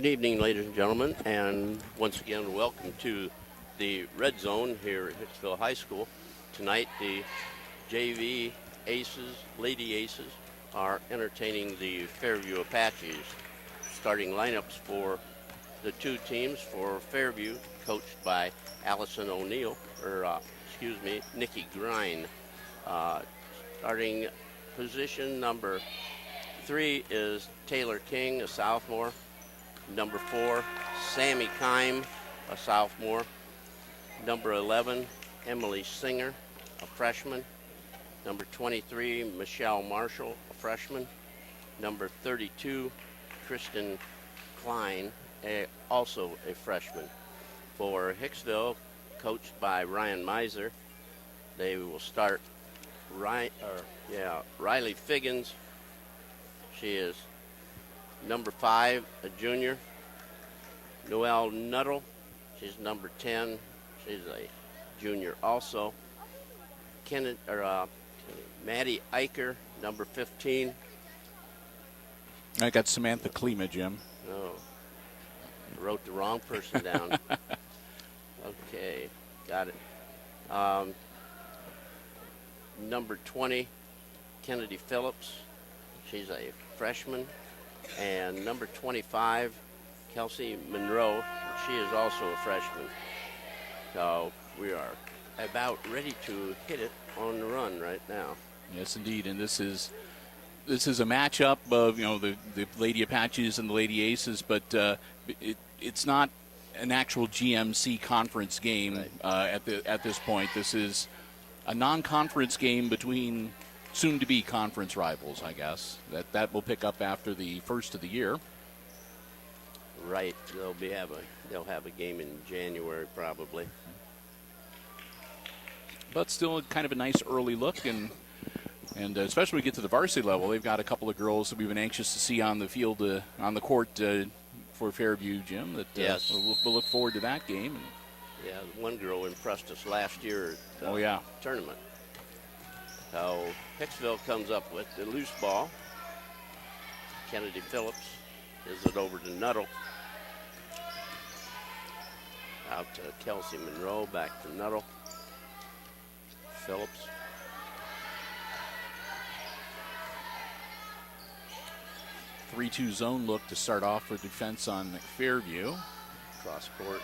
Good evening, ladies and gentlemen, and once again, welcome to the Red Zone here at Hicksville High School. Tonight, the JV Aces, Lady Aces, are entertaining the Fairview Apaches. Starting lineups for the two teams for Fairview, coached by Allison O'Neill, Nikki Grine. Starting position number 3 is Taylor King, a sophomore. Number 4, Sammy Kime, a sophomore. Number 11, Emily Singer, a freshman. Number 23, Michelle Marshall, a freshman. Number 32, Kristen Klein, also a freshman. For Hicksville, coached by Ryan Meiser, they will start Riley Figgins. She is number 5, a junior. Noelle Nuttall, she's number 10. She's a junior also. Maddie Eicher, number 15. I got Samantha Klima, Jim. No, I wrote the wrong person down. Okay, got it. Number 20, Kennedy Phillips. She's a freshman. And number 25, Kelsey Monroe. She is also a freshman. So we are about ready to hit it on the run right now. Yes, indeed. And this is a matchup of the Lady Apaches and the Lady Aces, but it's not an actual GMC conference game at this point. This is a non-conference game between soon-to-be conference rivals, I guess. That will pick up after the first of the year. Right. They'll have a game in January probably. But still kind of a nice early look, and especially when we get to the varsity level, they've got a couple of girls that we've been anxious to see on the field, on the court for Fairview, Jim. Yes. We'll look forward to that game. Yeah, one girl impressed us last year at the tournament. So Hicksville comes up with the loose ball. Kennedy Phillips gives it over to Nuttall. Out to Kelsey Monroe, back to Nuttall. Phillips. A 3-2 zone look to start off for defense on Fairview. Cross court.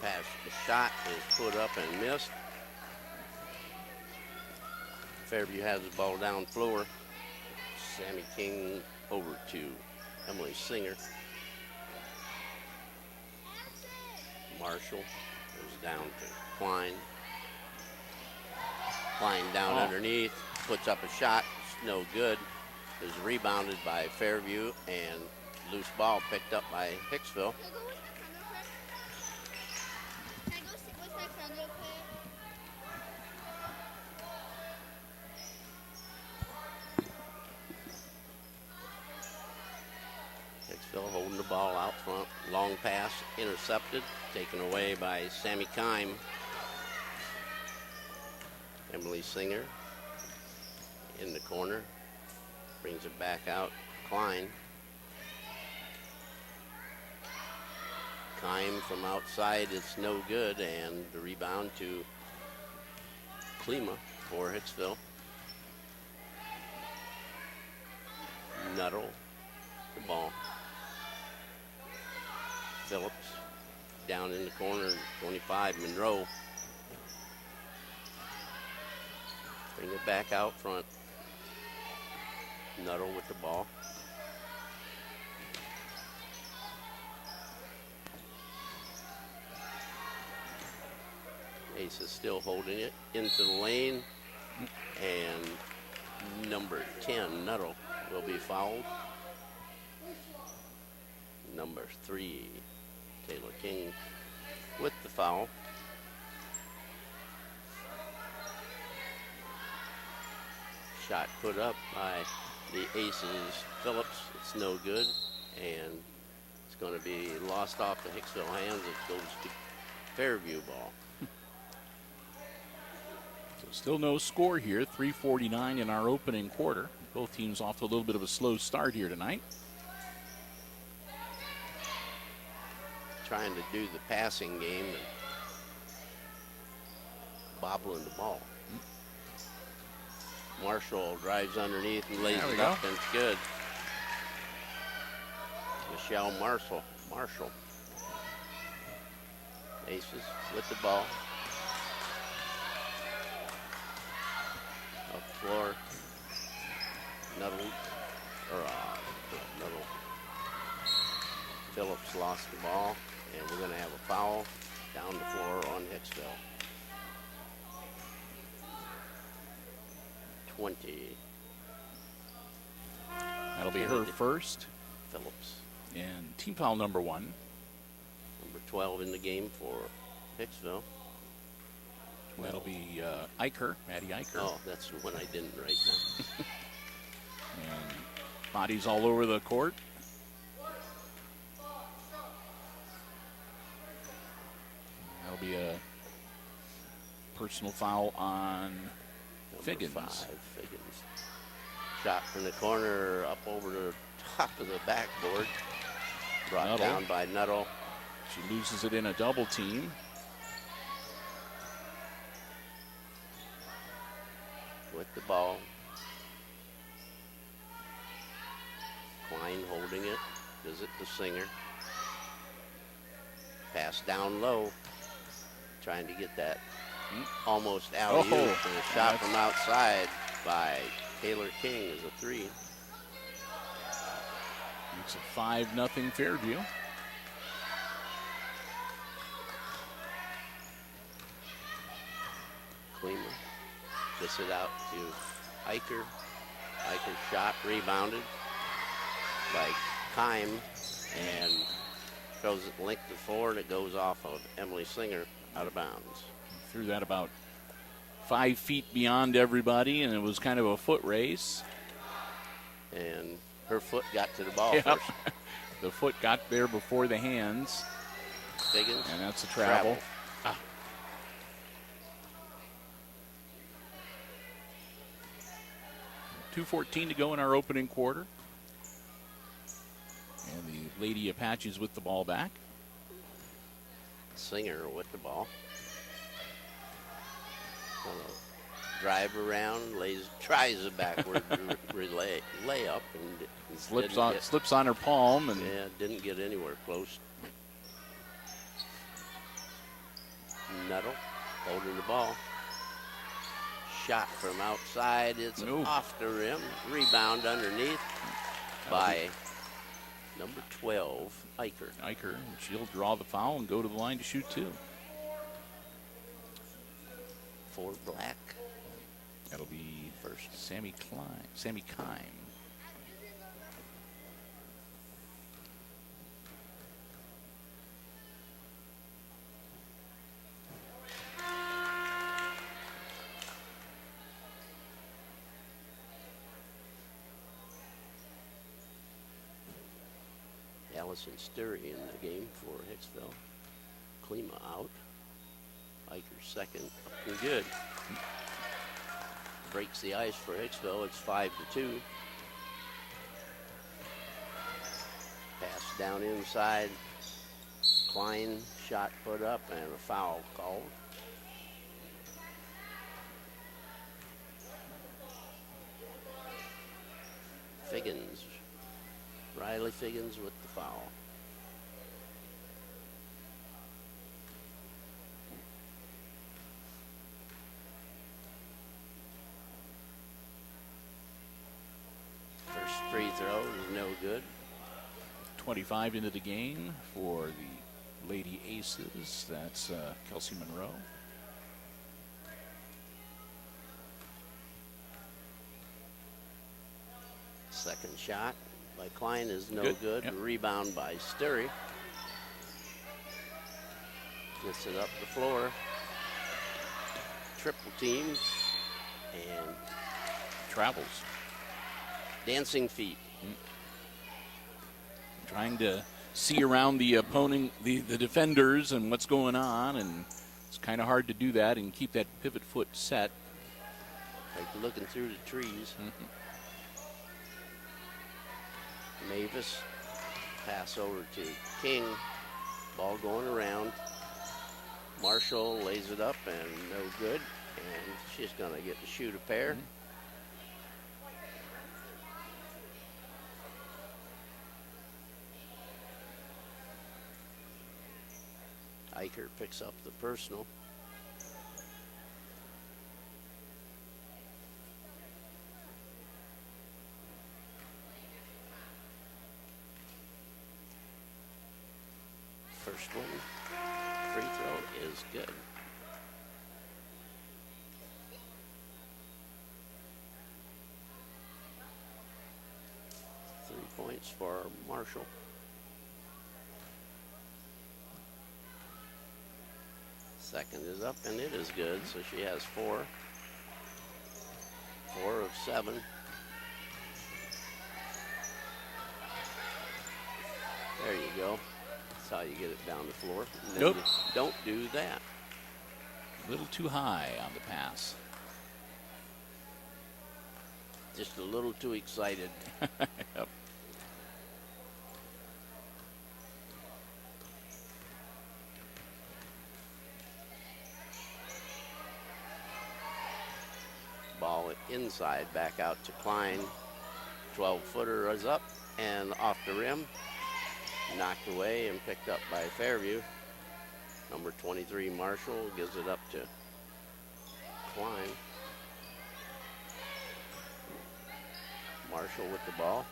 Pass, the shot is put up and missed. Fairview has the ball down floor. Sammy King over to Emily Singer. Marshall goes down to Klein. Klein down underneath, puts up a shot, it's no good. Is rebounded by Fairview and loose ball picked up by Hicksville. Hicksville holding the ball out front. Long pass intercepted, taken away by Sammy Kime. Emily Singer in the corner. Brings it back out. Klein. Kime from outside, it's no good, and the rebound to Klima for Hicksville. Nuttall, the ball. Phillips down in the corner, 25, Monroe. Bring it back out front. Nuttall with the ball. Ace is still holding it into the lane, and number 10, Nuttall, will be fouled. Number 3, Taylor King with the foul. Shot put up by the Aces. Phillips, it's no good, and it's going to be lost off the Hicksville hands. It goes to Fairview ball. So still no score here, 3:49 in our opening quarter. Both teams off to a little bit of a slow start here tonight. trying to do the passing game and bobbling the ball. Marshall drives underneath and lays it up, and it's good. Michelle Marshall. Aces with the ball. Up the floor. Nuddle. Phillips lost the ball, and we're going to have a foul down the floor on Hicksville. 20. That'll be her first. Phillips. And team foul number 1. Number 12 in the game for Hicksville. That'll be Eicher, Maddie Eicher. Oh, that's the one I didn't write down. And bodies all over the court. That'll be a personal foul on Figgins. 5, Figgins. Shot from the corner up over the top of the backboard. Brought Nuttall. down by Nuttall. She loses it in a double team. With the ball. Klein holding it. Gives it to Singer. Pass down low. Trying to get that almost alley-oop. And a shot from outside by Taylor King is a 3. It's a 5-0 Fairview. Klima gets it out to Eicher. Eicher's shot rebounded by Keim and throws it length to 4, and it goes off of Emily Singer out of bounds. Threw that about 5 feet beyond everybody, and it was kind of a foot race. And her foot got to the ball Yep. first. The foot got there before the hands. Figgins. And that's a travel. 2:14 to go in our opening quarter. And the Lady Apaches with the ball back. Singer with the ball. Drive around, tries a backward layup, and slips on her palm, and didn't get anywhere close. Nuttall holding the ball. Shot from outside. It's off the rim. Rebound underneath by number 12, Eicher. Eicher, she'll draw the foul and go to the line to shoot 2. For Black. That'll be First. Sammy Keim. Allison Sturry in the game for Hicksville. Klima out. Eicher second. Looking good. Breaks the ice for Hicksville. It's 5-2. Pass down inside. Klein shot put up and a foul called. Figgins. Riley Figgins with the foul. First free throw is no good. 25 into the game for the Lady Aces. That's Kelsey Monroe. Second shot by Klein is no good. Yep. Rebound by Sturry. Gets it up the floor. Triple team. And Travels. dancing feet. Trying to see around the opponent, the defenders, and what's going on, and it's kind of hard to do that and keep that pivot foot set. Like looking through the trees. Mavis. Pass over to King. Ball going around. Marshall lays it up and no good. And she's going to get to shoot a pair. Eicher picks up the personal. First one, free throw is good. Points for Marshall. Second is up and it is good, so she has 4. 4 of 7. There you go. That's how you get it down the floor. And then Nope. you don't do that. A little too high on the pass. Just a little too excited. Yep. Ball inside, back out to Klein. 12-footer is up and off the rim. Knocked away and picked up by Fairview. Number 23, Marshall, gives it up to Klein. Marshall with the ball.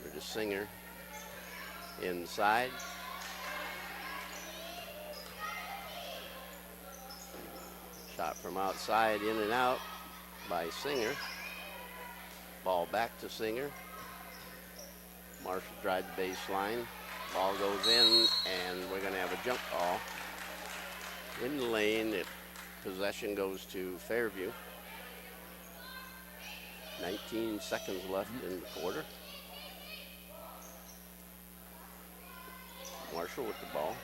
We're to Singer. Inside. Shot from outside, in and out by Singer. Ball back to Singer. Marshall drives the baseline. Ball goes in, and we're going to have a jump ball in the lane. Possession goes to Fairview. 19 seconds left in the quarter. Marshall with the ball.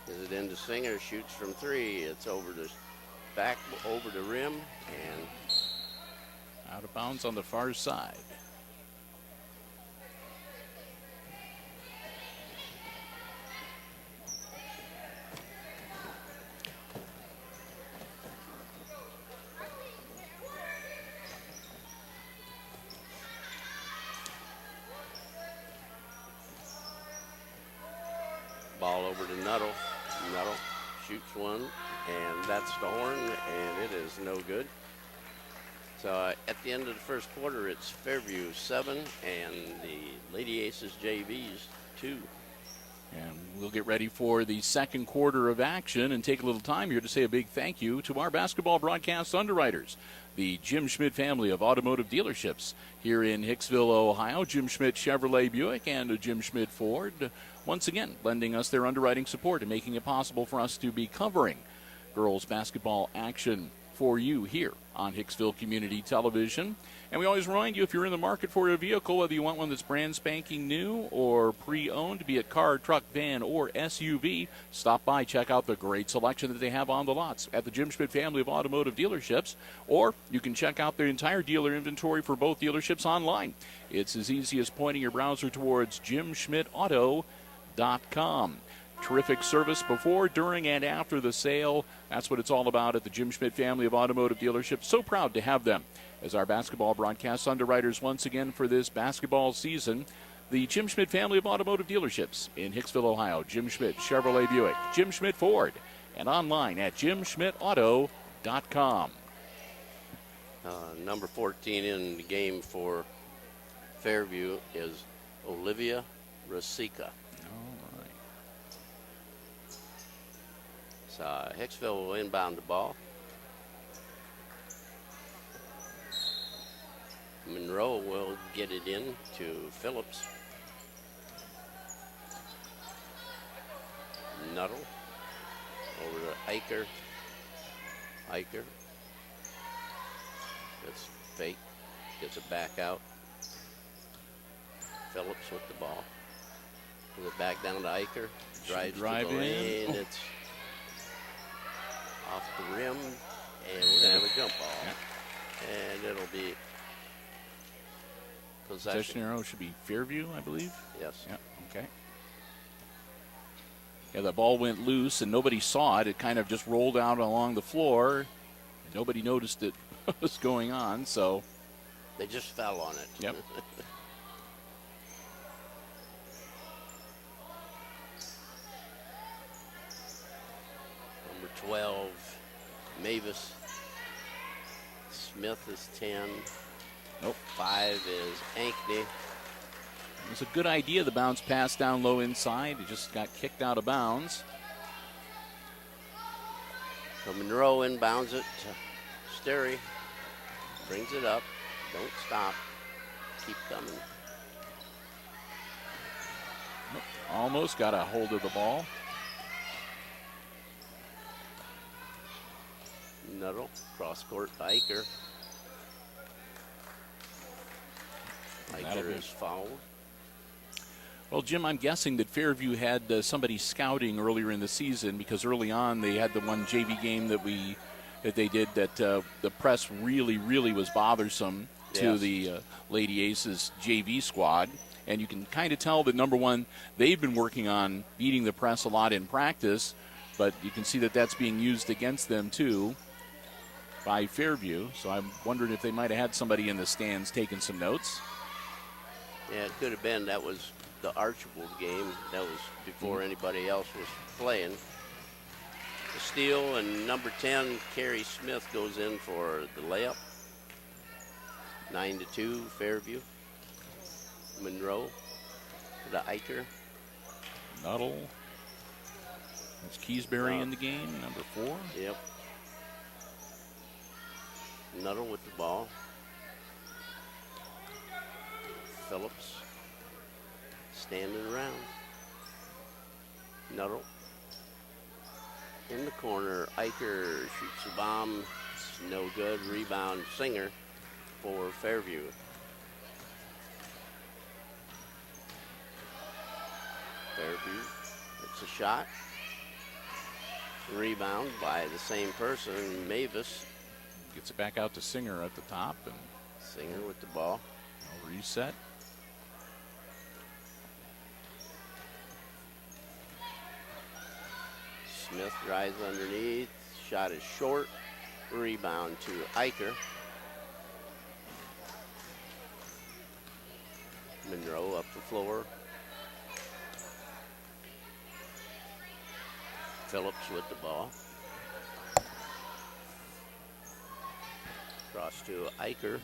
Is it into Singer? Shoots from 3. It's over the back, over the rim, and out of bounds on the far side. ball over to Nuttall. Nuttall shoots one, and that's the horn, and it is no good. So at the end of the first quarter, it's Fairview 7 and the Lady Aces JVs 2. And we'll get ready for the second quarter of action and take a little time here to say a big thank you to our basketball broadcast underwriters, the Jim Schmidt family of automotive dealerships here in Hicksville, Ohio, Jim Schmidt Chevrolet Buick and Jim Schmidt Ford, once again lending us their underwriting support and making it possible for us to be covering girls basketball action for you here on Hicksville Community Television. And we always remind you, if you're in the market for a vehicle, whether you want one that's brand spanking new or pre-owned, be it car, truck, van, or SUV, stop by, check out the great selection that they have on the lots at the Jim Schmidt family of automotive dealerships, or you can check out their entire dealer inventory for both dealerships online. It's as easy as pointing your browser towards jimschmidtauto.com. Terrific service before, during, and after the sale. That's what it's all about at the Jim Schmidt family of automotive dealerships. So proud to have them as our basketball broadcast underwriters once again for this basketball season. The Jim Schmidt family of automotive dealerships in Hicksville, Ohio. Jim Schmidt Chevrolet Buick, Jim Schmidt Ford, and online at jimschmidtauto.com. Number 14 in the game for Fairview is Olivia Rasica. So Hicksville will inbound the ball. Monroe will get it in to Phillips. Nuttall over to Eicher. Eicher gets fake, gets it back out. Phillips with the ball. Put it back down to Eicher. Drives to the lane. It's off the rim, and we're going to have a jump ball. Yeah. And it'll be Possession arrow should be Fairview, I believe. Yes. Yeah, okay. Yeah, the ball went loose and nobody saw it. It kind of just rolled out along the floor. Nobody noticed it was going on, so. They just fell on it. Yep. Number 12, Mavis. Smith is 10. Nope. 5 is Ankney. It was a good idea, the bounce pass down low inside. It just got kicked out of bounds. So Monroe inbounds it to Sterry. Brings it up. Don't stop. Keep coming. Almost got a hold of the ball. Nuttall, cross court to Eicher. Eicher is fouled. Well, Jim, I'm guessing that Fairview had somebody scouting earlier in the season, because early on they had the one JV game that they did that the press really was bothersome to the Lady Aces JV squad. And you can kind of tell that, number one, they've been working on beating the press a lot in practice, but you can see that that's being used against them too by Fairview. So I'm wondering if they might have had somebody in the stands taking some notes. Yeah, it could have been. That was the Archibald game. That was before anybody else was playing. The steal, and number 10, Carrie Smith, goes in for the layup. 9-2, Fairview. Monroe to Eicher. Nuttall. It's Keysbury in the game, number 4. Yep. Nuttall with the ball. Phillips standing around. Nuttall in the corner. Eicher shoots a bomb. It's no good. Rebound, Singer for Fairview. Fairview, it's a shot. Rebound by the same person, Mavis. Gets it back out to Singer at the top, and Singer with the ball. Reset. Smith drives underneath. Shot is short. Rebound to Eicher. Monroe up the floor. Phillips with the ball. Cross to Eicher.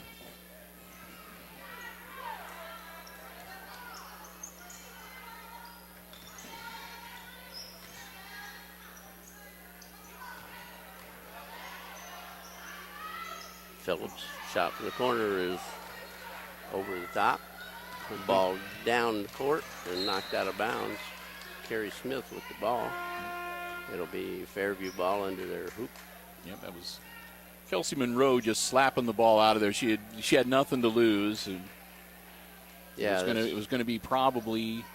Phillips shot from the corner is over the top. The ball down the court and knocked out of bounds. Carrie Smith with the ball. It'll be Fairview ball under their hoop. Yep, that was Kelsey Monroe just slapping the ball out of there. She had nothing to lose. And yeah, it was gonna be probably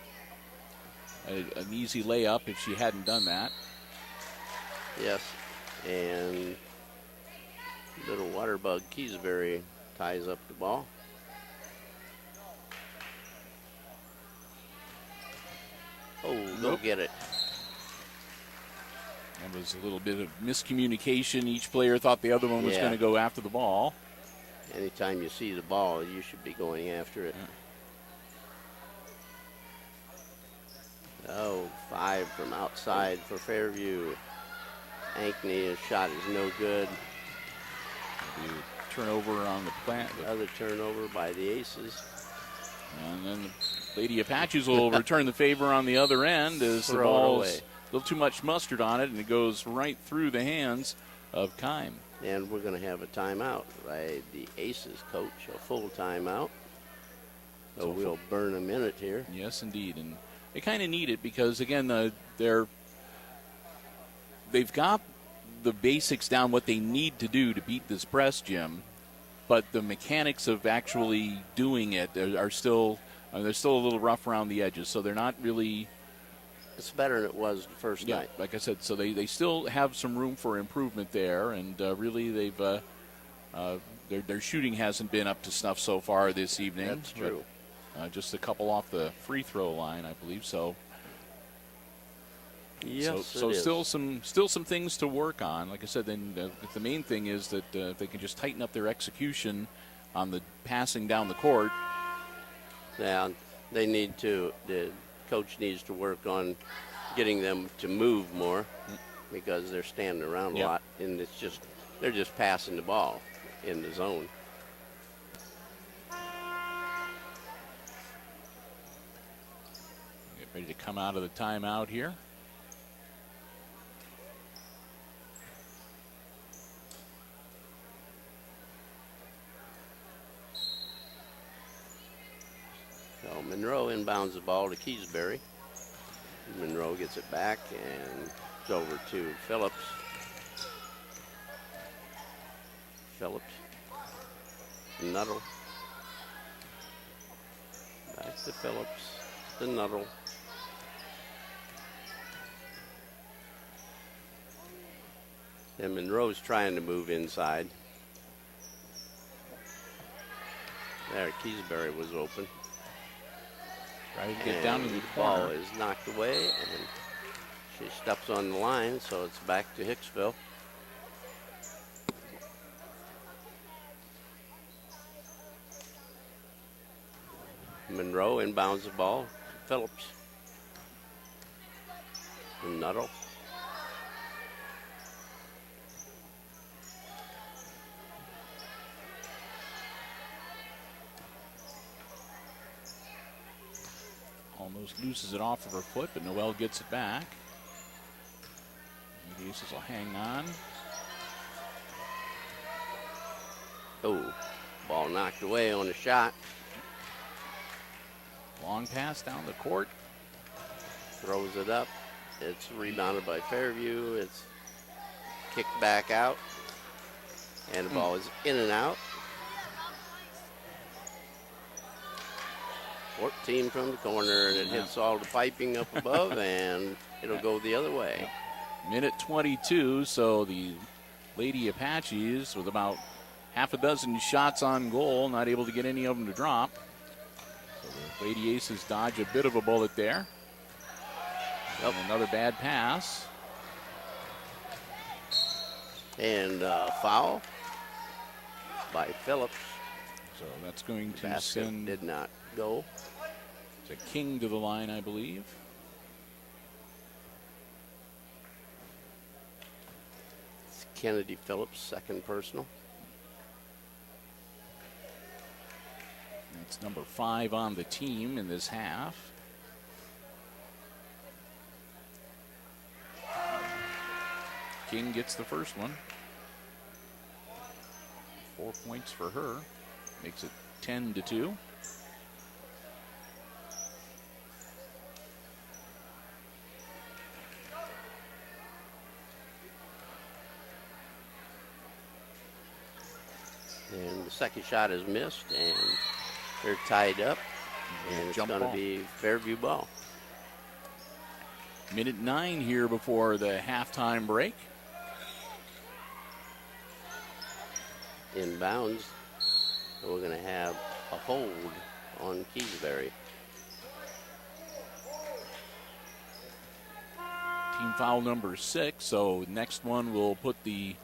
an easy layup if she hadn't done that. Yes, and little waterbug Keysbury ties up the ball. Oh, go get it. There was a little bit of miscommunication. Each player thought the other one was going to go after the ball. Anytime you see the ball, you should be going after it. Yeah. Oh, 5 from outside for Fairview. Ankney's shot is no good. Turnover on the plant. Another turnover by the Aces. And then the Lady Apaches will return the favor on the other end as the ball's a little too much mustard on it, and it goes right through the hands of Keim. And we're going to have a timeout by the Aces coach, a full timeout. So we'll burn a minute here. Yes, indeed. And they kind of need it because, again, they've got the basics down, what they need to do to beat this press, Jim. But the mechanics of actually doing it are still they're still a little rough around the edges. So they're not really. It's better than it was the first night. Like I said, so they still have some room for improvement there, and really they've their shooting hasn't been up to snuff so far this evening. That's true. Just a couple off the free throw line, I believe. So Yes, so it is. still some things to work on. Like I said, then the main thing is that if they can just tighten up their execution on the passing down the court. Now, they need to, the coach needs to work on getting them to move more because they're standing around a Yep. lot, and they're just passing the ball in the zone. Get ready to come out of the timeout here. So Monroe inbounds the ball to Keysbury. Monroe gets it back, and it's over to Phillips. Nuttall. Back to Phillips. To Nuttall. And Monroe's trying to move inside. There, Keysbury was open. Try to get down to the ball corner. is knocked away, and she steps on the line, so it's back to Hicksville. Monroe inbounds the ball to Phillips. And Nuttall. Almost loses it off of her foot, but Noel gets it back. The Aces will hang on. Oh, ball knocked away on the shot. Long pass down the court. Throws it up. It's rebounded by Fairview. It's kicked back out. And the ball is in and out. 14 from the corner, and it hits all the piping up above, and it'll go the other way. Minute 22, so the Lady Apaches with about half a dozen shots on goal, not able to get any of them to drop. So the Lady Aces dodge a bit of a bullet there. Yep. And another bad pass. And foul by Phillips. So that's going to Basket send did not go. the King to the line, I believe. It's Kennedy Phillips, second personal. That's number 5 on the team in this half. King gets the first one. 4 points for her. Makes it 10-2. And the second shot is missed, and they're tied up. And it's Jump going to ball. be Fairview ball. Minute 9 here before the halftime break. Inbounds. So we're going to have a hold on Keysbury. Team foul number 6. So next one will put the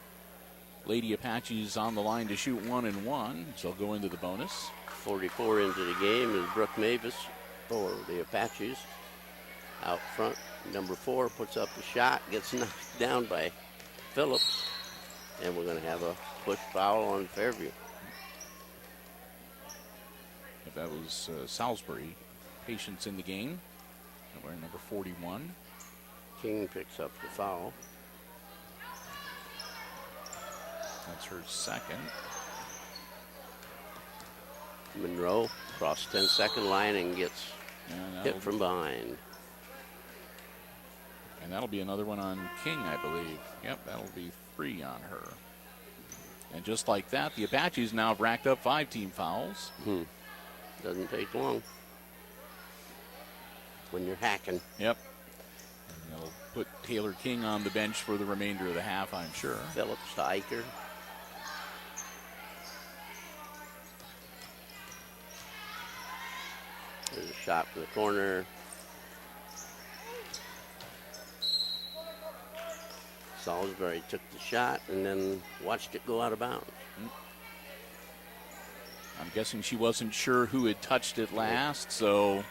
Lady Apaches on the line to shoot 1 and 1. So they'll go into the bonus. 44 into the game is Brooke Mavis for the Apaches. Out front, number 4 puts up the shot, gets knocked down by Phillips, and we're going to have a push foul on Fairview. If that was Salisbury, patience in the game. Wearing number 41. King picks up the foul. That's her second. Monroe across 10-second line and gets And hit from behind. And that'll be another one on King, I believe. Yep, that'll be 3 on her. And just like that, the Apaches now have racked up 5 team fouls. Doesn't take long when you're hacking. Yep. And they'll put Taylor King on the bench for the remainder of the half, I'm sure. Phillips to Eicher. There's a shot from the corner. Salisbury took the shot and then watched it go out of bounds. I'm guessing she wasn't sure who had touched it last, so.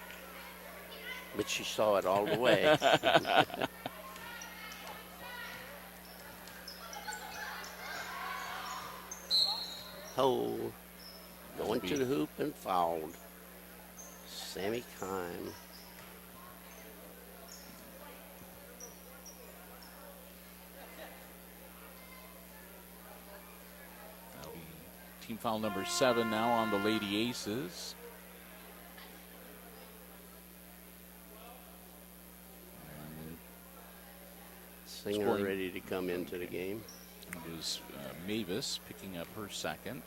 But she saw it all the way. Oh, going to the hoop and fouled. Sammy Kime. That'll be team foul number 7 now on the Lady Aces. Singer Scoring. ready to come into the game. It is Mavis picking up her second.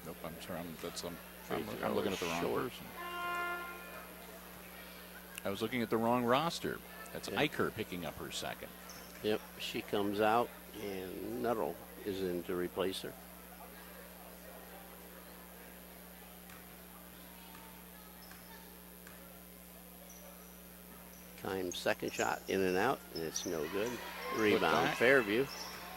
Nope, I'm sorry. I'm looking at the wrong person. I was looking at the wrong roster. That's Eicher picking up her second. Yep, she comes out and Nuttall is in to replace her. Kime's second shot in and out, and it's no good. Rebound Fairview,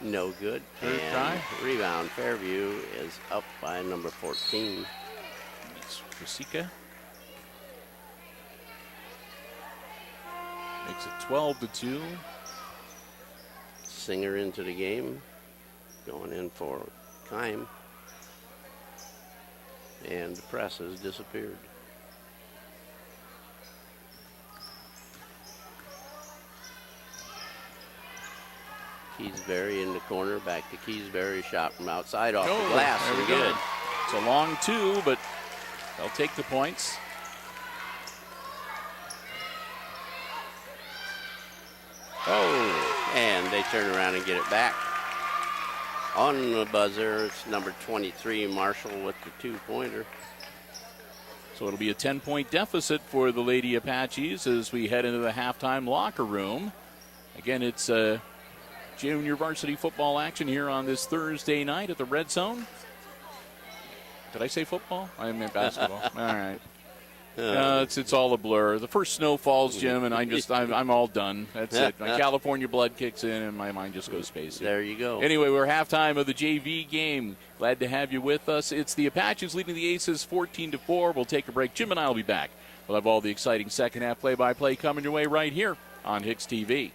no good. Third try. Rebound Fairview is up by number 14. It's Rasika. Makes it 12-2. Singer into the game, going in for Kime. And the press has disappeared. Keysbury in the corner, back to Keysbury, shot from outside off the glass. There we Good. go. It's a long 2, but they'll take the points. Oh, and they turn around and get it back. On the buzzer, it's number 23, Marshall, with the 2-pointer. So it'll be a 10-point deficit for the Lady Apaches as we head into the halftime locker room. Again, it's junior varsity football action here on this Thursday night at the Red Zone. Did I say football? I meant basketball. All right. It's all a blur. The first snow falls, Jim, and I'm all done. That's it. My California blood kicks in, and my mind just goes spacey. There you go. Anyway, we're halftime of the JV game. Glad to have you with us. It's the Apaches leading the Aces 14-4. We'll take a break. Jim and I will be back. We'll have all the exciting second half play-by-play coming your way right here on HIX-TV.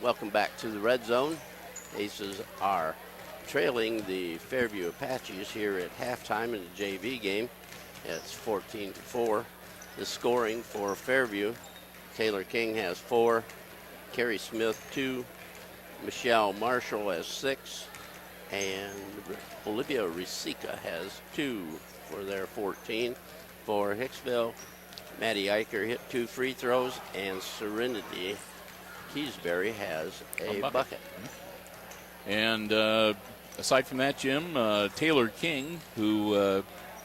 Welcome back to the Red Zone. Aces are trailing the Fairview Apaches here at halftime in the JV game. It's 14-4. The scoring for Fairview: Taylor King has 4, Carrie Smith 2, Michelle Marshall has 6, and Olivia Risika has 2 for their 14. For Hicksville, Maddie Eicher hit 2 free throws, and Serenity Keysbury has a bucket. And aside from that, Jim, Taylor King, who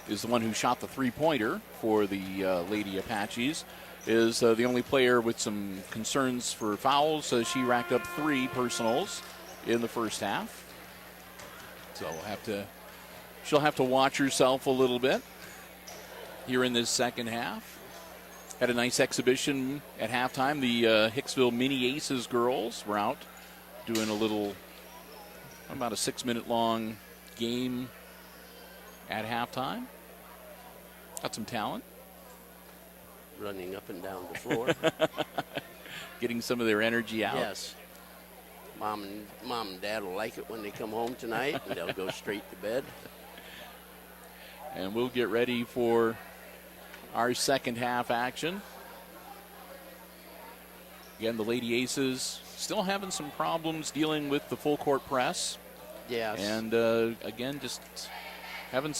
is the one who shot the three-pointer for the Lady Apaches, is the only player with some concerns for fouls. She racked up 3 personals in the first half. So she'll have to watch herself a little bit here in this second half. Had a nice exhibition at halftime. The Hicksville Mini Aces girls were out doing about a 6-minute long game at halftime. Got some talent. Running up and down the floor. Getting some of their energy out. Yes. Mom and Dad will like it when they come home tonight, and they'll go straight to bed. And we'll get ready for our second half action. Again, the Lady Aces still having some problems dealing with the full court press. Yes. And again, just having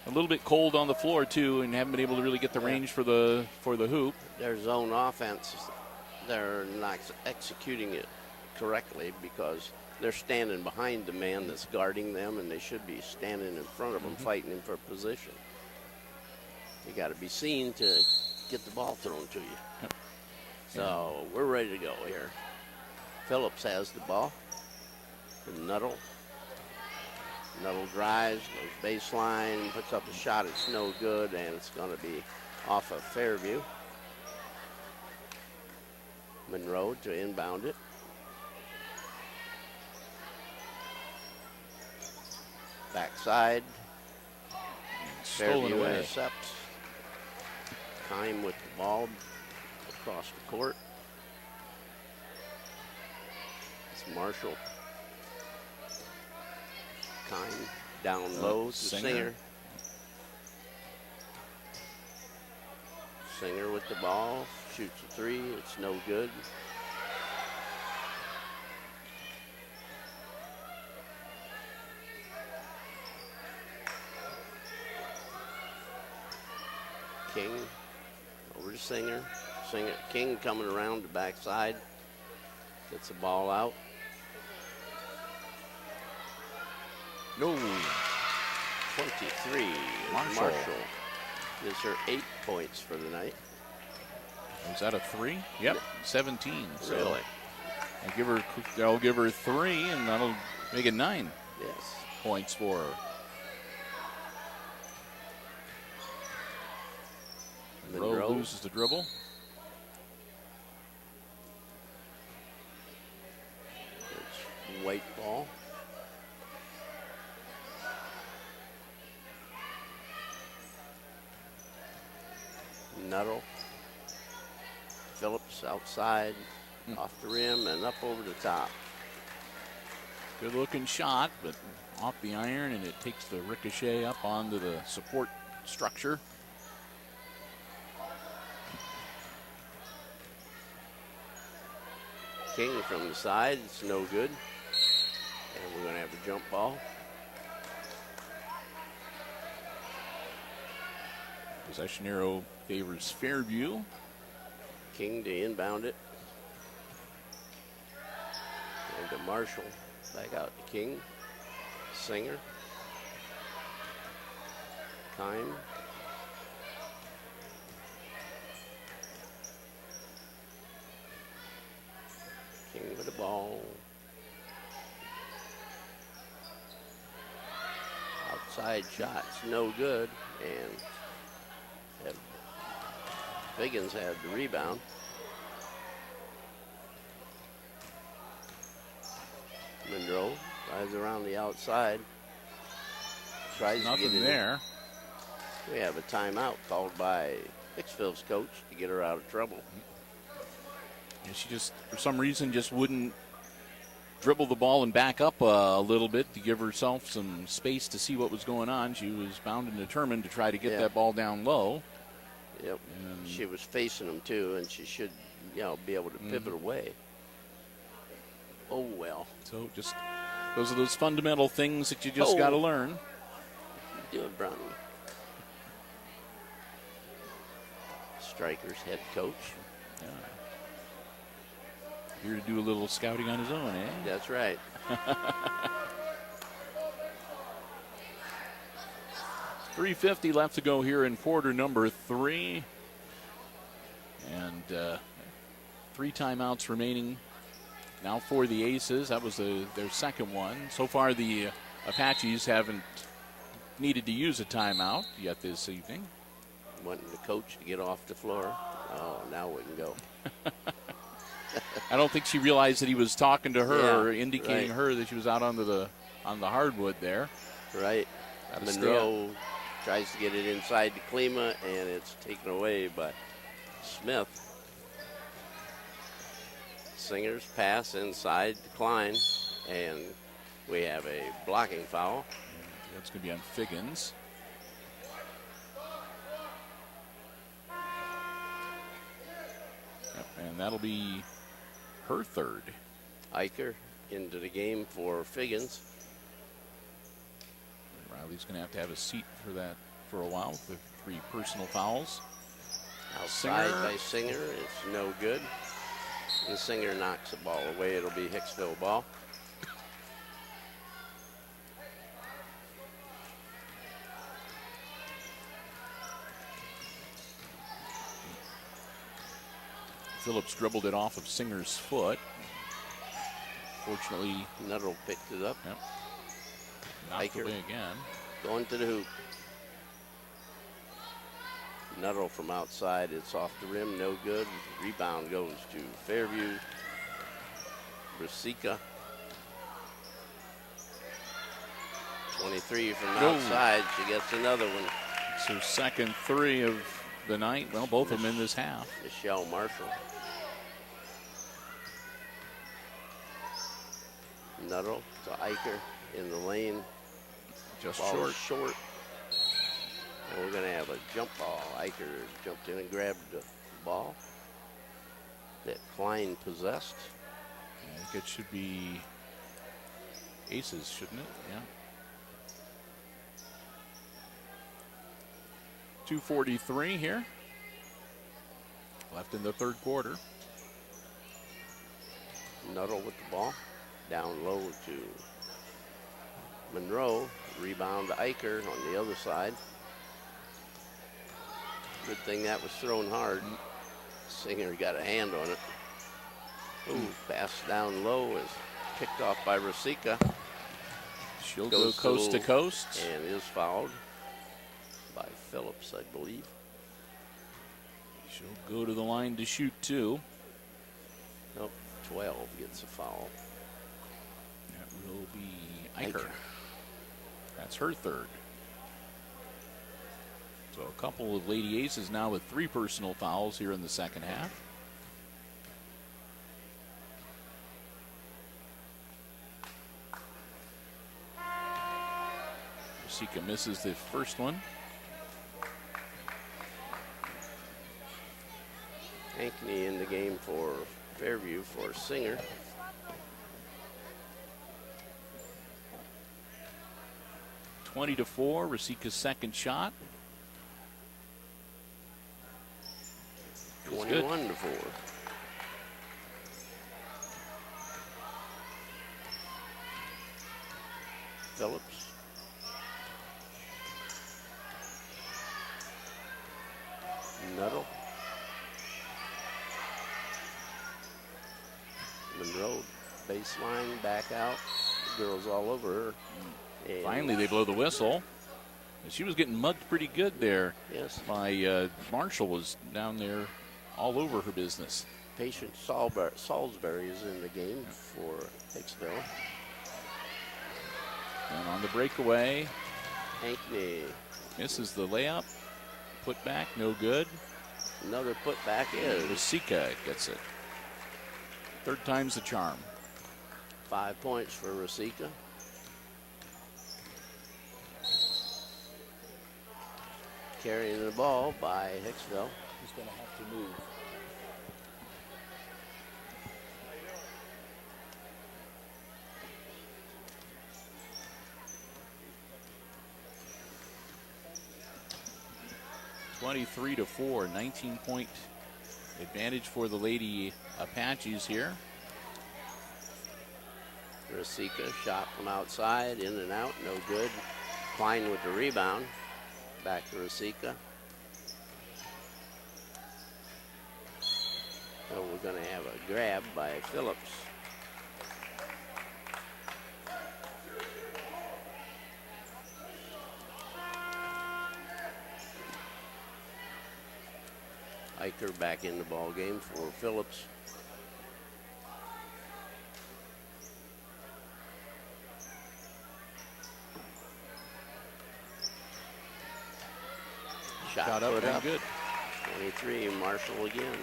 a little bit cold on the floor too, and haven't been able to really get the range for the hoop. Their zone offense they're not executing it correctly because they're standing behind the man that's guarding them, and they should be standing in front of him, fighting him for position. You got to be seen to get the ball thrown to you. Yep. So we're ready to go here. Phillips has the ball. And Nuttall drives, goes baseline, puts up a shot. It's no good, and it's going to be off of Fairview. Monroe to inbound it. Backside. Stolen Fairview away. intercepts. Time with the ball across the court. It's Marshall. Time down low to Singer. Singer with the ball. Shoots a three. It's no good. King over to Singer. King coming around the backside. Gets the ball out. No. 23. Marshall. Gives her 8 points for the night. Was that a three? Yep, 17. So Really? I'll give her 3, and that'll make it 9 Yes. points for her. Monroe loses the dribble. It's white ball. Nuttall. Phillips outside, off the rim, and up over the top. Good looking shot, but off the iron, and it takes the ricochet up onto the support structure. King from the side, it's no good. And we're going to have a jump ball. Possession arrow favors Fairview. King to inbound it. And to Marshall. Back out to King. Singer. Time. King with the ball. Outside shots, no good. And Figgins had the rebound. Monroe drives around the outside. Tries to get Nothing it there. We have a timeout called by Hicksville's coach to get her out of trouble. And she just, for some reason, just wouldn't dribble the ball and back up a little bit to give herself some space to see what was going on. She was bound and determined to try to get that ball down low. Yep. And she was facing them too, and she should, be able to pivot away. Oh well. So just those are those fundamental things that you just got to learn. Do it, Brownie. Striker's head coach. Yeah. Here to do a little scouting on his own, eh? That's right. $3:50 left to go here in quarter number 3. And 3 timeouts remaining now for the Aces. That was their second one. So far, the Apaches haven't needed to use a timeout yet this evening. Wanting the coach to get off the floor. Oh, now we can go. I don't think she realized that he was talking to her or indicating right. her that she was out on the hardwood there. Right. Monroe tries to get it inside to Klima, and it's taken away by Smith. Singer's pass inside to Klein, and we have a blocking foul. That's going to be on Figgins. Yep, and that'll be her third. Eicher into the game for Figgins. Riley's going to have a seat for that for a while with the 3 personal fouls. Outside by Singer. It's no good. And Singer knocks the ball away. It'll be Hicksville ball. Phillips dribbled it off of Singer's foot. Fortunately, Nuttall picked it up. yep, knocked away again. Going to the hoop. Nuttall from outside. It's off the rim. No good. Rebound goes to Fairview. Rosica. 23 from outside. She gets another one. It's her second three of the night. Well, both of them in this half. Michelle Marshall. Nuttall to Eicher in the lane. Just Ball is short. short. And we're going to have a jump ball. Eicher jumped in and grabbed the ball that Klein possessed. I think it should be Aces, shouldn't it? Yeah. 2:43 here. Left in the third quarter. Nuttall with the ball. Down low to Monroe. Rebound to Eicher on the other side. Good thing that was thrown hard. Singer got a hand on it. Ooh, pass down low is picked off by Rosica. She'll go coast to coast. And is fouled by Phillips, I believe. She'll go to the line to shoot two. Nope, 12 gets a foul. That will be Eicher. That's her third. So a couple of Lady Aces now with 3 personal fouls here in the second half. Rosica misses the first one. Ankney in the game for Fairview for Singer. (20-4). Rosica's second shot. 21-4. Phillips. Nuttall. Monroe, baseline, back out. The girls all over her. And Finally, they blow the whistle. She was getting mugged pretty good there. Yes. By Marshall was down there all over her business. Patient Salisbury is in the game for Hicksville. And on the breakaway, Ankney. misses the layup. Put back, no good. Another putback is. Rosica gets it. Third time's the charm. 5 points for Rosica. Carrying the ball by Hicksville. He's going to have to move. (23-4), 19-point advantage for the Lady Apaches here. Rosica shot from outside, in and out, no good. Klein with the rebound. Back to Rosica. So we're going to have a grab by Phillips. Eicher back in the ball game for Phillips. Shot up put and up. good. 23, Marshall again.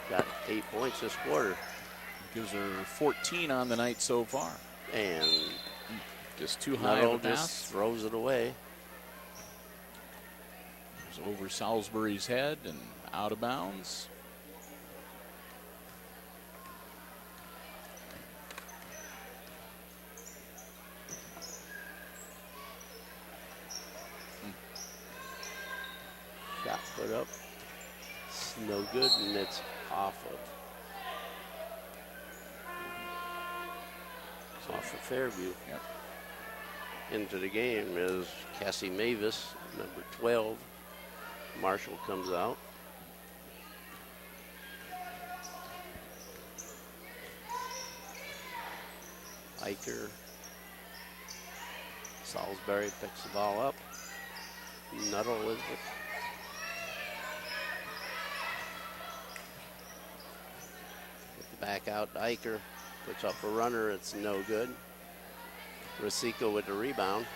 Got 8 points this quarter. Gives her 14 on the night so far. And Just too high Nuttall of a just pass. throws it away. It was over Salisbury's head and out of bounds. Shot put up. It's no good, and it's off of Off of Fairview. Yep. Into the game is Cassie Mavis, number 12. Marshall comes out. Iker. Salisbury picks the ball up. Nuttall with it. Get the back out to Iker. Puts up a runner. It's no good. Rosico with the rebound.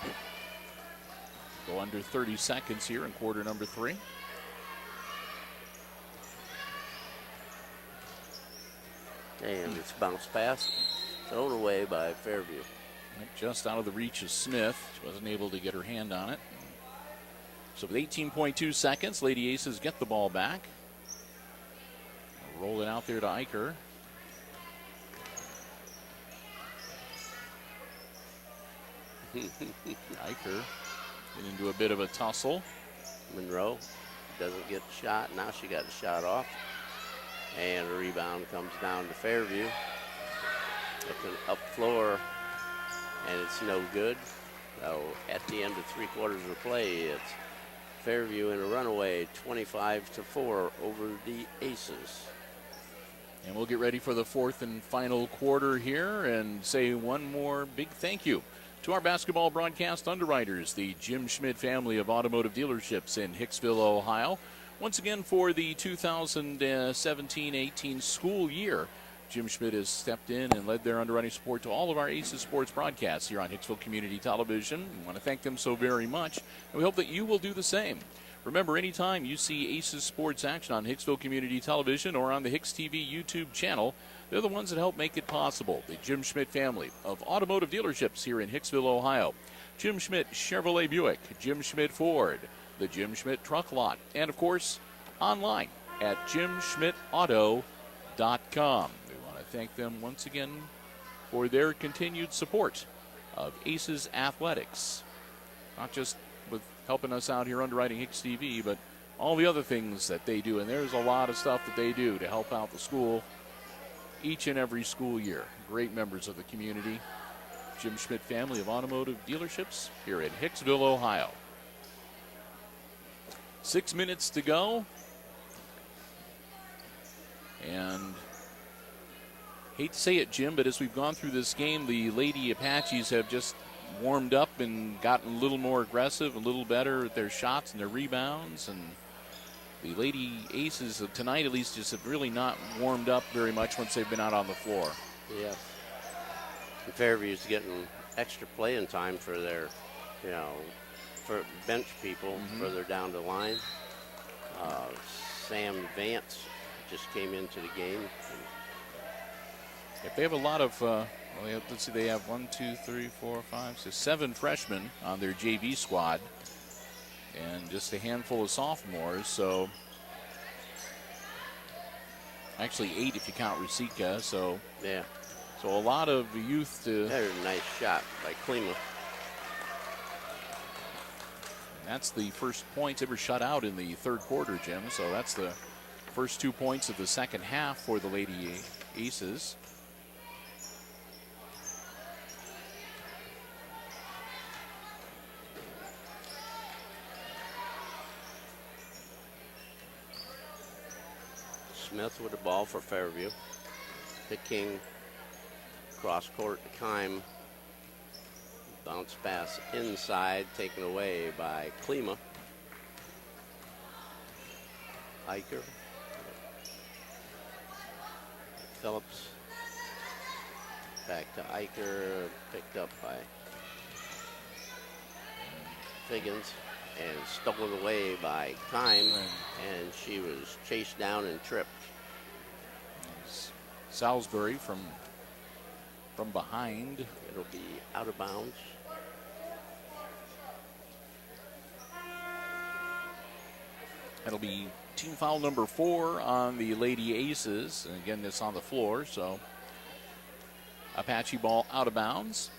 Go under 30 seconds here in quarter number 3. And it's bounced pass. Thrown away by Fairview. Just out of the reach of Smith. She wasn't able to get her hand on it. So with 18.2 seconds, Lady Aces get the ball back. Roll it out there to Iker. Iker get into a bit of a tussle. Monroe doesn't get the shot. Now she got the shot off. And a rebound comes down to Fairview. Up floor, and it's no good. So at the end of 3/4 of play, it's Fairview in a runaway, 25-4 over the Aces. And we'll get ready for the 4th and final quarter here and say one more big thank you to our basketball broadcast underwriters, the Jim Schmidt family of automotive dealerships in Hicksville, Ohio. Once again, for the 2017-18 school year, Jim Schmidt has stepped in and led their underwriting support to all of our Aces sports broadcasts here on Hicksville Community Television. We want to thank them so very much, and we hope that you will do the same. Remember, anytime you see Aces sports action on Hicksville Community Television or on the HIX-TV YouTube channel, they're the ones that help make it possible. The Jim Schmidt family of automotive dealerships here in Hicksville, Ohio. Jim Schmidt Chevrolet Buick, Jim Schmidt Ford, the Jim Schmidt Truck Lot, and of course, online at jimschmidtauto.com. Thank them once again for their continued support of Aces Athletics. Not just with helping us out here underwriting HIX-TV, but all the other things that they do. And there's a lot of stuff that they do to help out the school each and every school year. Great members of the community. Jim Schmidt family of automotive dealerships here in Hicksville, Ohio. 6 minutes to go. And hate to say it, Jim, but as we've gone through this game, the Lady Apaches have just warmed up and gotten a little more aggressive, a little better at their shots and their rebounds. And the Lady Aces tonight, at least, just have really not warmed up very much once they've been out on the floor. Yes. And Fairview's getting extra playing time for their, for bench people further down the line. Sam Vance just came into the game. If they have a lot of, let's see, they have 1, 2, 3, 4, 5, 6, 7 freshmen on their JV squad, and just a handful of sophomores. So actually 8 if you count Rosica. So yeah, so a lot of youth to. There's a nice shot by Klima. That's the first points ever shut out in the 3rd quarter, Jim. So that's the first 2 points of the second half for the Lady Aces. Smith with the ball for Fairview. Picking cross court to Kime. Bounce pass inside, taken away by Klima. Iker. Phillips. Back to Iker, picked up by Figgins and stolen away by Kime, and she was chased down and tripped. Salisbury from behind. It'll be out of bounds. That'll be team foul number 4 on the Lady Aces. And again, this on the floor, so Apache ball out of bounds.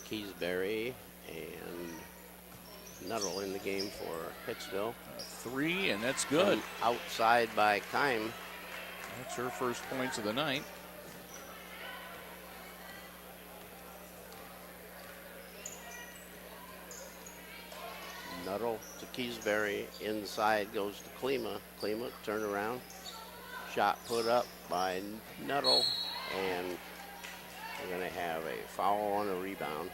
Keysbury and Nuttall in the game for Hicksville. 3, and that's good. Outside by Kime. That's her first points of the night. Nuttall to Keysbury. Inside goes to Klima. Klima, turn around. Shot put up by Nuttall. And we're going to have a foul on a rebound.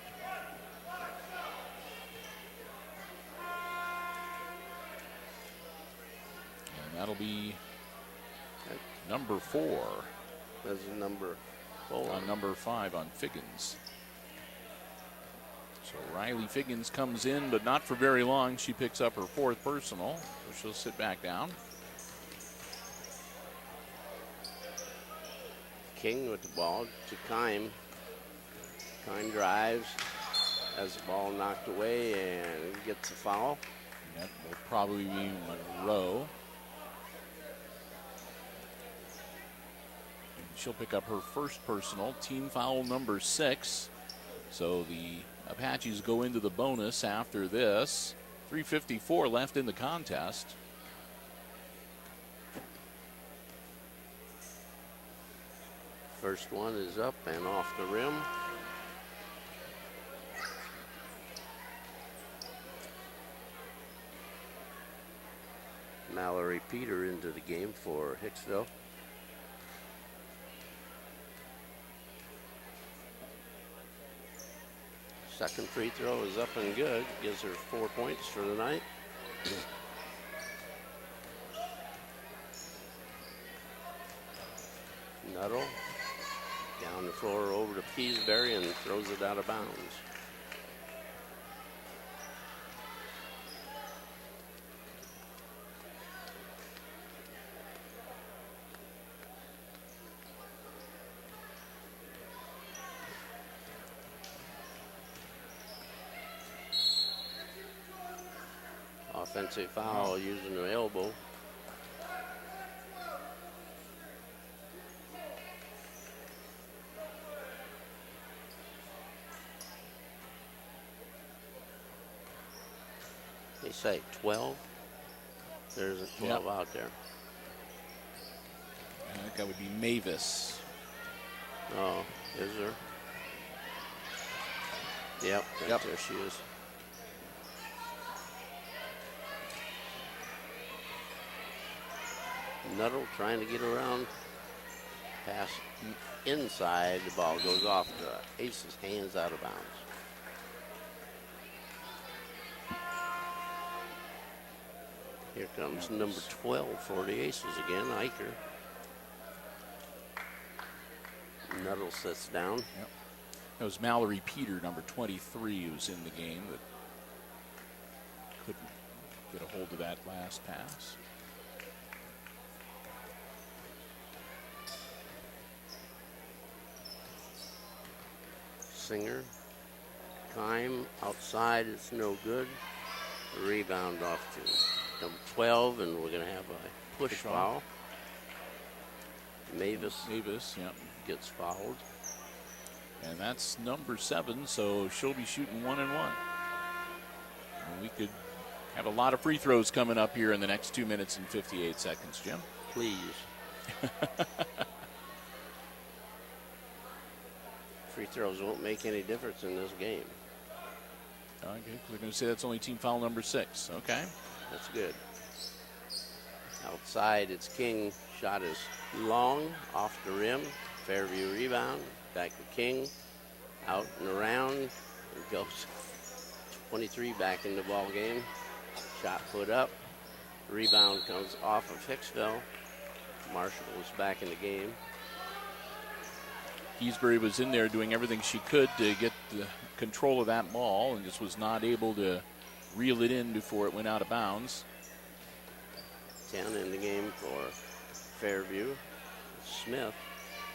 And that'll be number 4. That's number 4. On number 5 on Figgins. So Riley Figgins comes in, but not for very long. She picks up her 4th personal, so she'll sit back down. King with the ball to Kime. Kime drives, has the ball knocked away and gets a foul. And that will probably be Monroe. And she'll pick up her 1st personal, team foul number 6. So the Apaches go into the bonus after this. 3:54 left in the contest. First one is up and off the rim. Mallory Peter into the game for Hicksville. Second free throw is up and good. Gives her 4 points for the night. Nuttall down the floor over to Keysbury and throws it out of bounds. Offensive foul using her elbow. They say 12. There's a 12 out there. I think that would be Mavis. Oh, is there? Yep, there she is. Nuttall trying to get around. Pass inside. The ball goes off to Ace's hands out of bounds. Here comes number 12 for the Aces again, Eicher. Nuttall sits down. Yep. That was Mallory Peter, number 23, who's in the game, that couldn't get a hold of that last pass. Singer. Kime outside, it's no good. Rebound off to number 12, and we're going to have a push foul. Mavis yeah. gets fouled. And that's number 7, so she'll be shooting 1 and 1. And we could have a lot of free throws coming up here in the next 2 minutes and 58 seconds, Jim. Please. Free throws won't make any difference in this game. Okay, we're going to say that's only team foul number 6. Okay. That's good. Outside, it's King. Shot is long, off the rim. Fairview rebound. Back to King. Out and around. It goes 23 back in the ball game. Shot put up. Rebound comes off of Hicksville. Marshall is back in the game. Keysbury was in there doing everything she could to get the control of that ball and just was not able to reel it in before it went out of bounds. 10 in the game for Fairview. Smith,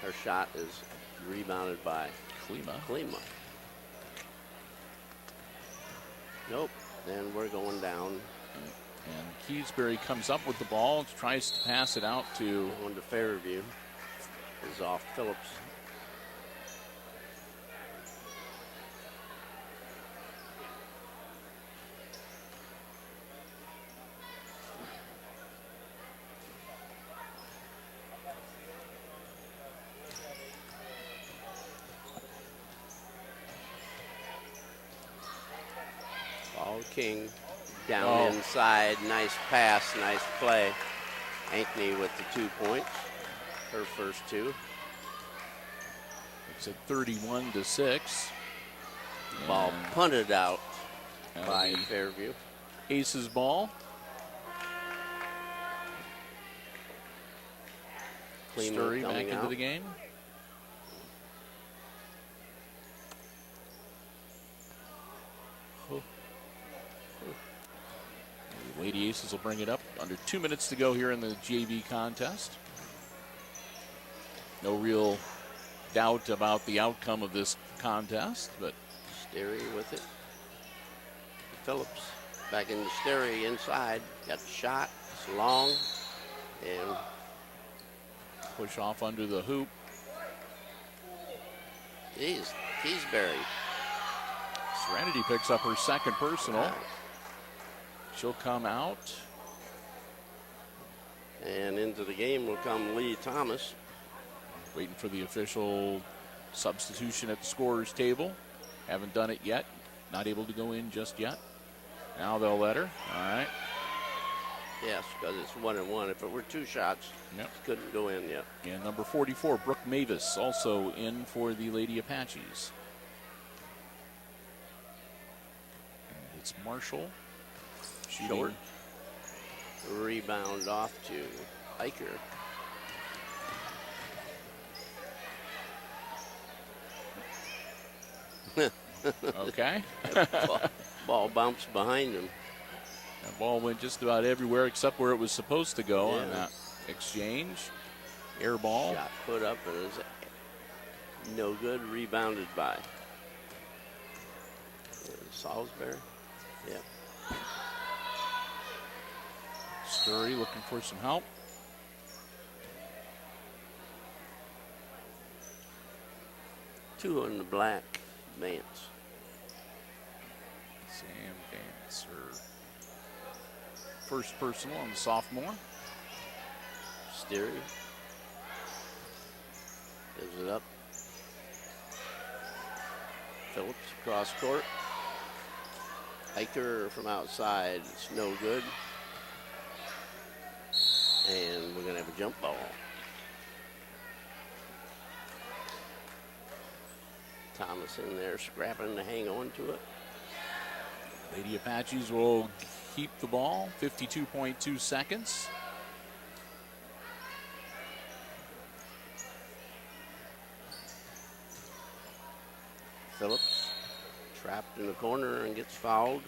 her shot is rebounded by Klima. Nope, then we're going down. And Keysbury comes up with the ball, tries to pass it out to... Going to Fairview. Is off Phillips. King Down inside, nice pass, nice play. Ankney with the 2 points, her first 2. It's at 31-6. Ball punted out That'll by be Fairview. Aces ball. Sturry back into the game. The Lady Aces will bring it up. Under 2 minutes to go here in the JV contest. No real doubt about the outcome of this contest, but Sterry with it. Phillips back into Sterry inside. Got the shot. It's long. And push off under the hoop. Keysbury. Serenity picks up her second personal. Right. She'll come out. And into the game will come Lee Thomas. Waiting for the official substitution at the scorer's table. Haven't done it yet. Not able to go in just yet. Now they'll let her. All right. Yes, because it's 1-1. If it were 2 shots, Yep. it couldn't go in yet. And number 44, Brooke Mavis, also in for the Lady Apaches. And it's Marshall. Short. Rebound off to Eicher. Okay. Ball bounced behind him. That ball went just about everywhere except where it was supposed to go on Yeah. that exchange. Air ball. Shot put up and it was no good. Rebounded by Salisbury. Yep. Sturry looking for some help. Two in the black. Vance. Sam Vance, her first personal on the sophomore. Sterry. Gives it up. Phillips across court. Eicher from outside. It's no good. And we're going to have a jump ball. Thomas in there scrapping to hang on to it. Lady Apaches will keep the ball. 52.2 seconds. Phillips trapped in the corner and gets fouled.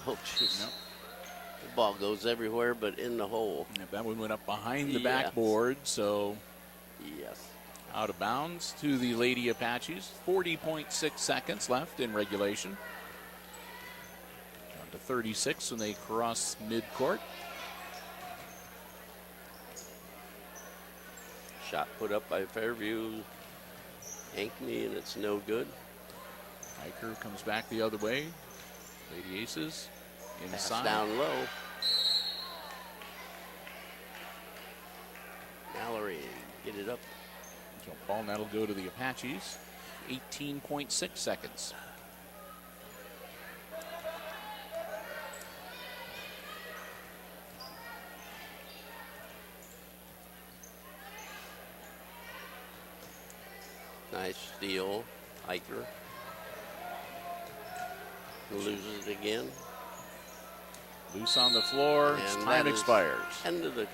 Oh, jeez. Nope. The ball goes everywhere but in the hole. And that one went up behind the Yes. backboard, so Yes. out of bounds to the Lady Apaches. 40.6 seconds left in regulation. Down to 36 when they cross midcourt. Shot put up by Fairview. Ankney, and it's no good. Eicher comes back the other way. Lady Aces Pass inside. down low. Mallory, get it up. Jump ball, and that'll go to the Apaches. 18.6 seconds. Nice steal, Eicher. Loses it again. Loose on the floor. And Time that is expires. End of the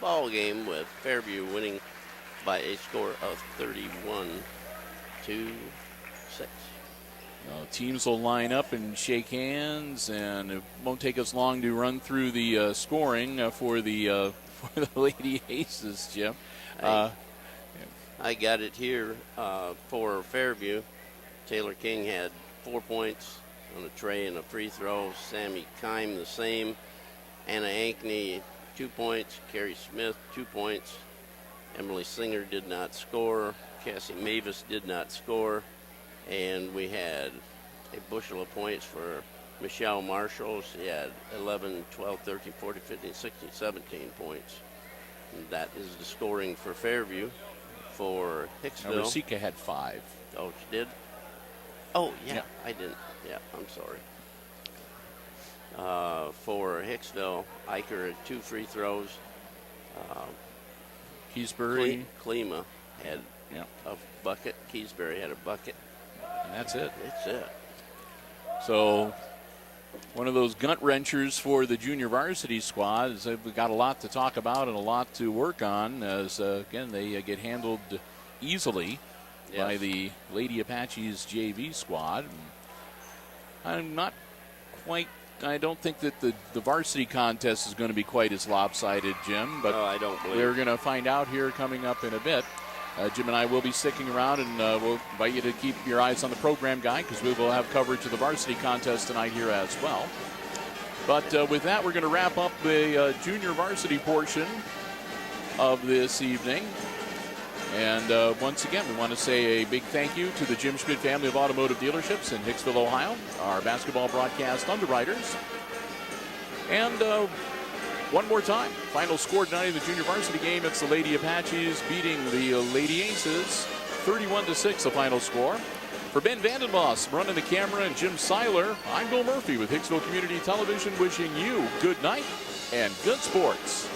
ball game with Fairview winning by a score of 31-6. Teams will line up and shake hands, and it won't take us long to run through the scoring for the Lady Aces, Jim. I got it here for Fairview. Taylor King had 4 points on a tray and a free throw. Sammy Kime the same. Anna Ankney 2 points. Carrie Smith 2 points. Emily Singer did not score. Cassie Mavis did not score. And we had a bushel of points for Michelle Marshall. She had 11, 12, 13, 14, 15, 16, 17 points. And that is the scoring for Fairview. For Hicksville. Now, Rasika had 5. Oh, she did? Oh, yeah, Yeah. I didn't. Yeah, I'm sorry. For Hicksville, Eicher had 2 free throws. Keysbury, Klima had yeah, a bucket. Keysbury had a bucket. and that's it. That's it. So one of those gut wrenchers for the junior varsity squad is that we've got a lot to talk about and a lot to work on as, again, they get handled easily by Yes. the Lady Apaches JV squad. I'm not quite, I don't think that the varsity contest is going to be quite as lopsided, Jim, but No, I don't believe we're going to find out here coming up in a bit. Jim and I will be sticking around, and we'll invite you to keep your eyes on the program guide because we will have coverage of the varsity contest tonight here as well. But with that, we're going to wrap up the junior varsity portion of this evening. And once again, we want to say a big thank you to the Jim Schmidt family of automotive dealerships in Hicksville, Ohio, our basketball broadcast underwriters. And one more time, final score tonight in the junior varsity game. It's the Lady Apaches beating the Lady Aces, 31-6 the final score. For Ben Vandenboss running the camera and Jim Seiler, I'm Bill Murphy with Hicksville Community Television wishing you good night and good sports.